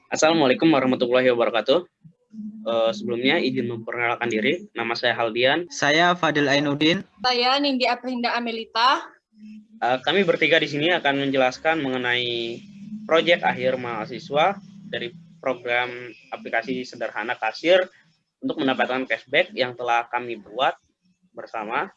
Assalamualaikum warahmatullahi wabarakatuh. Sebelumnya izin memperkenalkan diri, nama saya Haldian. Saya Fadil Ainuddin. Saya Nindya Aprinda Amelita. Kami bertiga di sini akan menjelaskan mengenai proyek akhir mahasiswa dari program aplikasi sederhana kasir untuk mendapatkan cashback yang telah kami buat bersama.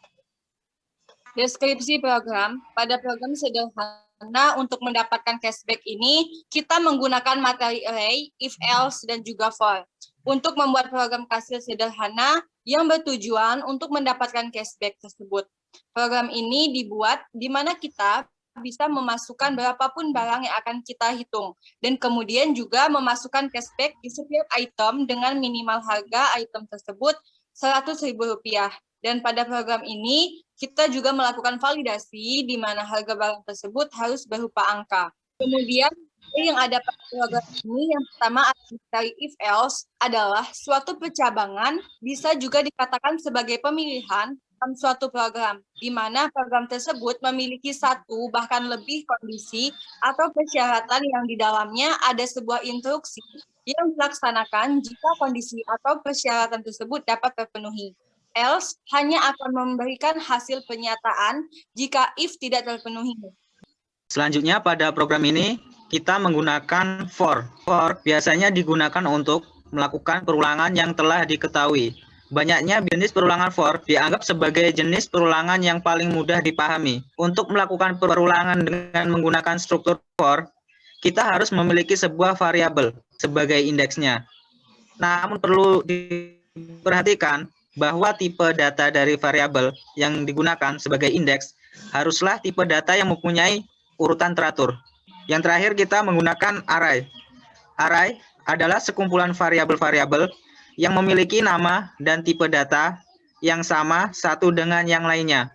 Deskripsi program. Pada program sederhana untuk mendapatkan cashback ini, kita menggunakan materi array, if, else, dan juga for. Untuk membuat program kasir sederhana yang bertujuan untuk mendapatkan cashback tersebut. Program ini dibuat di mana kita bisa memasukkan berapapun barang yang akan kita hitung. Dan kemudian juga memasukkan cashback di setiap item dengan minimal harga item tersebut Rp100.000. Dan pada program ini, kita juga melakukan validasi di mana harga barang tersebut harus berupa angka. Kemudian, yang ada pada program ini, yang pertama dari if else adalah suatu percabangan bisa juga dikatakan sebagai pemilihan dalam suatu program, di mana program tersebut memiliki satu bahkan lebih kondisi atau persyaratan yang di dalamnya ada sebuah instruksi yang dilaksanakan jika kondisi atau persyaratan tersebut dapat terpenuhi. Else hanya akan memberikan hasil penyataan jika if tidak terpenuhi. Selanjutnya pada program ini kita menggunakan for. For biasanya digunakan untuk melakukan perulangan yang telah diketahui. Banyaknya jenis perulangan for dianggap sebagai jenis perulangan yang paling mudah dipahami. Untuk melakukan perulangan dengan menggunakan struktur for, kita harus memiliki sebuah variabel sebagai indeksnya. Namun perlu diperhatikan bahwa tipe data dari variabel yang digunakan sebagai indeks haruslah tipe data yang mempunyai urutan teratur. Yang terakhir kita menggunakan array. Array adalah sekumpulan variabel-variabel yang memiliki nama dan tipe data yang sama satu dengan yang lainnya.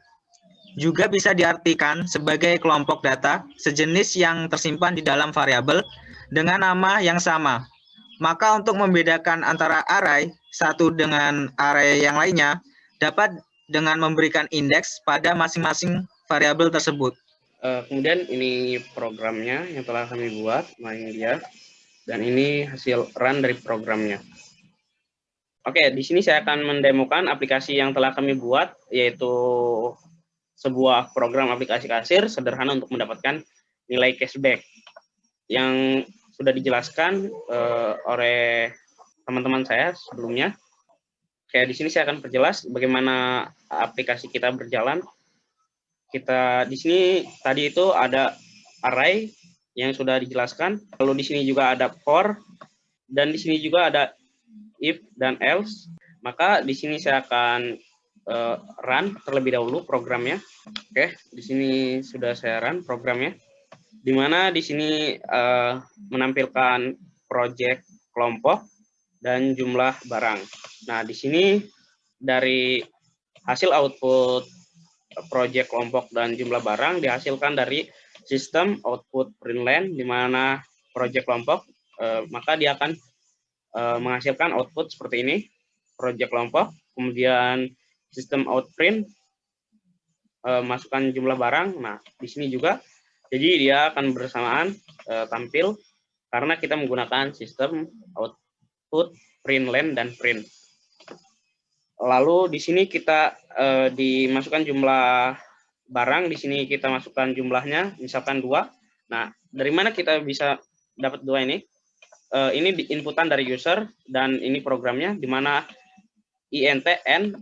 Juga bisa diartikan sebagai kelompok data sejenis yang tersimpan di dalam variabel dengan nama yang sama. Maka untuk membedakan antara array satu dengan array yang lainnya dapat dengan memberikan indeks pada masing-masing variabel tersebut. Kemudian ini programnya yang telah kami buat, dia, dan ini hasil run dari programnya. Oke, di sini saya akan mendemokan aplikasi yang telah kami buat, yaitu sebuah program aplikasi kasir sederhana untuk mendapatkan nilai cashback yang sudah dijelaskan oleh teman-teman saya sebelumnya. Kayak di sini saya akan perjelas bagaimana aplikasi kita berjalan. Kita di sini tadi itu ada array yang sudah dijelaskan, lalu di sini juga ada for, dan di sini juga ada if dan else. Maka di sini saya akan run terlebih dahulu programnya. Oke, di sini sudah saya run programnya. Di mana di sini menampilkan project kelompok dan jumlah barang. Nah, di sini dari hasil output project kelompok dan jumlah barang dihasilkan dari sistem output println, di mana project kelompok maka dia akan menghasilkan output seperti ini, project kelompok, kemudian sistem outprint masukkan jumlah barang. Nah, di sini juga jadi dia akan bersamaan tampil karena kita menggunakan sistem output, println, dan print. Lalu di sini kita dimasukkan jumlah barang, di sini kita masukkan jumlahnya, misalkan 2. Nah, dari mana kita bisa dapat 2 ini? Ini inputan dari user dan ini programnya, di mana INTN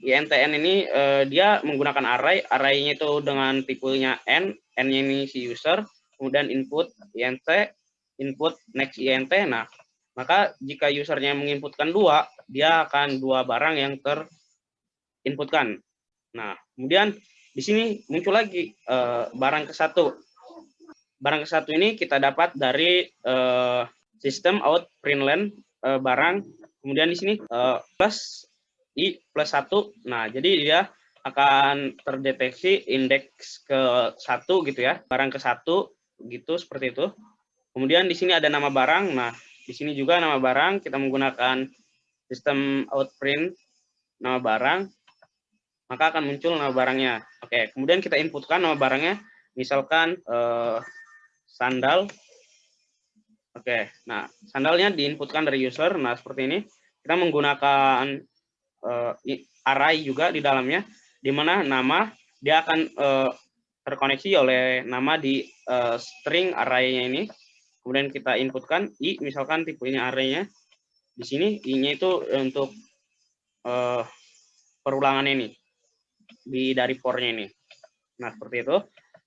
ini dia menggunakan array, array-nya itu dengan tipenya n, n-nya ini si user, kemudian input int, input next int. Nah, maka jika usernya menginputkan 2, dia akan 2 barang yang terinputkan. Nah, kemudian di sini muncul lagi barang ke-1. Barang ke-1 ini kita dapat dari sistem out println barang, kemudian di sini plus I plus 1. Nah, jadi dia akan terdeteksi indeks ke-1 gitu ya, barang ke-1 gitu, seperti itu. Kemudian di sini ada nama barang. Nah, di sini juga nama barang kita menggunakan sistem outprint nama barang. maka akan muncul nama barangnya. Oke, kemudian kita inputkan nama barangnya, misalkan sandal. Oke, nah sandalnya diinputkan dari user. Nah seperti ini, kita menggunakan array juga di dalamnya, di mana nama dia akan terkoneksi oleh nama di string array-nya ini. Kemudian kita inputkan i, misalkan tipe ini array-nya. Di sini i-nya itu untuk perulangan ini dari for-nya ini. Nah seperti itu.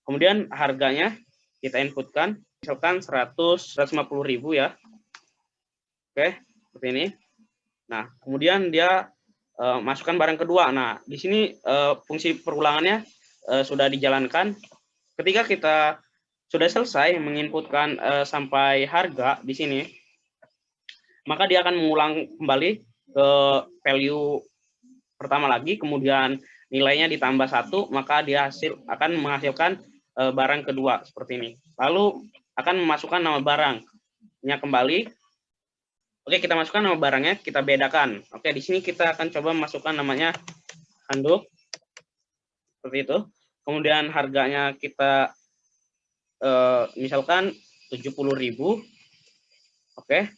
Kemudian harganya kita inputkan, misalkan 150.000 ya. Oke, seperti ini. Nah kemudian dia masukkan barang kedua. Nah di sini fungsi perulangannya sudah dijalankan. Ketika kita sudah selesai menginputkan sampai harga di sini, maka dia akan mengulang kembali ke value pertama lagi, kemudian nilainya ditambah 1, maka dia akan menghasilkan barang kedua seperti ini. Lalu akan memasukkan nama barangnya kembali. Oke, kita masukkan nama barangnya, kita bedakan. Oke, di sini kita akan coba masukkan namanya handuk seperti itu. Kemudian harganya kita misalkan 70.000. Oke.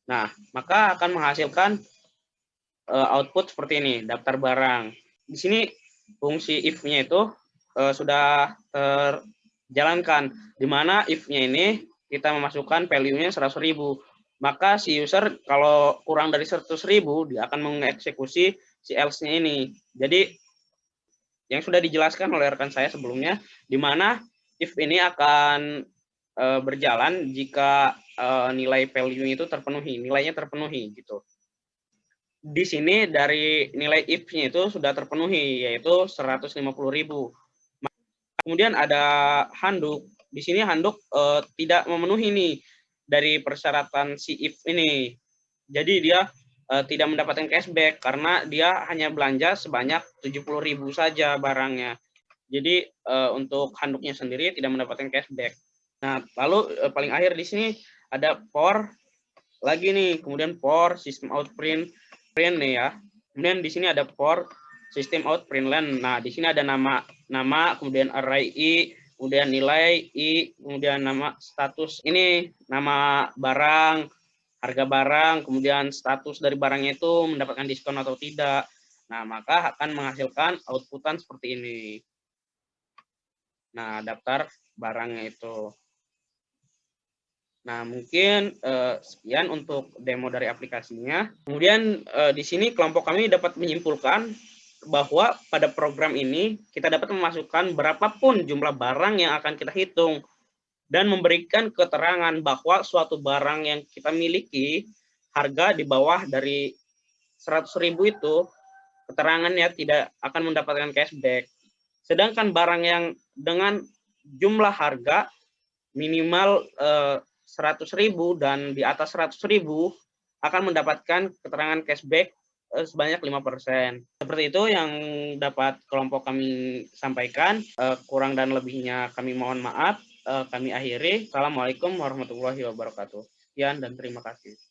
Nah, maka akan menghasilkan output seperti ini, daftar barang. Di sini fungsi if-nya itu sudah terjalankan, di mana if-nya ini kita memasukkan value-nya 100.000. Maka si user kalau kurang dari 100.000, dia akan mengeksekusi si else-nya ini. Jadi yang sudah dijelaskan oleh rekan saya sebelumnya, di mana if ini akan berjalan jika nilai value itu terpenuhi, nilainya terpenuhi gitu. Di sini dari nilai if-nya itu sudah terpenuhi, yaitu 150.000. Kemudian ada handuk. Di sini handuk tidak memenuhi nih dari persyaratan si if ini. Jadi dia tidak mendapatkan cashback karena dia hanya belanja sebanyak 70.000 saja barangnya. Jadi untuk handuknya sendiri tidak mendapatkan cashback. Nah, lalu paling akhir di sini ada for lagi nih, kemudian for system out print nih ya. Kemudian di sini ada for system out print len. Nah, di sini ada nama, kemudian array i, kemudian nilai i, kemudian nama status. Ini nama barang, harga barang, kemudian status dari barangnya itu mendapatkan diskon atau tidak. Nah, maka akan menghasilkan outputan seperti ini. Nah, daftar barangnya itu. Nah, mungkin sekian untuk demo dari aplikasinya. Kemudian di sini kelompok kami dapat menyimpulkan bahwa pada program ini kita dapat memasukkan berapapun jumlah barang yang akan kita hitung dan memberikan keterangan bahwa suatu barang yang kita miliki harga di bawah dari 100.000 itu keterangannya tidak akan mendapatkan cashback. Sedangkan barang yang dengan jumlah harga minimal 100.000 dan di atas 100.000 akan mendapatkan keterangan cashback sebanyak 5%. Seperti itu yang dapat kelompok kami sampaikan. Kurang dan lebihnya kami mohon maaf. Kami akhiri. Assalamualaikum warahmatullahi wabarakatuh. Sekian dan terima kasih.